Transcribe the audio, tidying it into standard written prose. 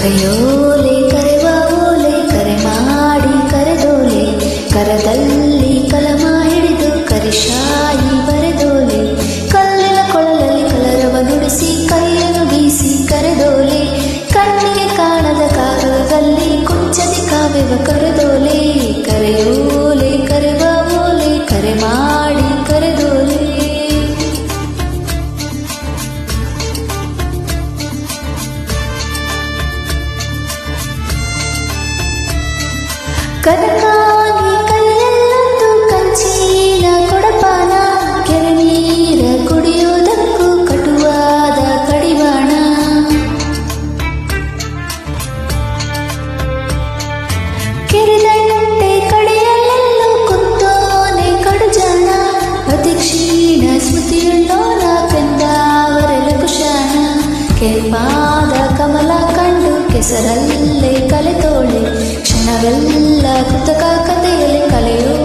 ಕರೆಯೋಲೆ ಕರೆವ ಓಲೆ ಕರೆ ಮಾಡಿ ಕರೆದೋಲೆ ಕರದಲ್ಲಿ ಕಲಮ ಹಿಡಿದು ಕರಿಶಾಯಿ ಬರೆದೋಲೆ ಕಲ್ಲಿನ ಕೊಳಲಲ್ಲಿ ಕಲರವ ನುಡಿಸಿ ಕೈಯನ್ನು ಬೀಸಿ ಕರೆದೋಲೆ ಕಣ್ಣಿಗೆ ಕಾಣದ ಕಾಗದದಲ್ಲಿ ಕುಂಚದಿ ಕಾವ್ಯವ ಕರೆದೋಲೆ ಕರೆಯೋಲೆ ಕರೆವ ಓಲೆ ಕರೆ ಮಾಡಿ ಕರೆದೋಲೆ ಕನಕಾಗಿ ಕೈಯಲ್ಲೊಂದು ಕಂಚಿನ ಕೊಡಪಾನ ಕೆರೆ ನೀರ ಕುಡಿಯೋದಕ್ಕೂ ಕಟುವಾದ ಕಡಿವಾಣ ಕೆರೆದಂಟೆ ಕಡೆಯಲ್ಲೆಲ್ಲೂ ಕುತ್ತೋನೆ ಕಡುಜಾಣ ಅತಿ ಕ್ಷೀಣ ಸ್ಮೃತಿಯುಳ್ಳೋನ ಪೆಂದಾವರೆಲ ಕುಶಾಣ ಕೆಂಪಾದ ಕಮಲ ಕಂಡು ಕೆಸರಲ್ಲೇ ಕಲೆ ತೋಳೆ ಕ್ಷಣವೆಲ್ಲ ಕೃತಕ ಕಥೆಯಲ್ಲಿ ಕಲೆಯೋ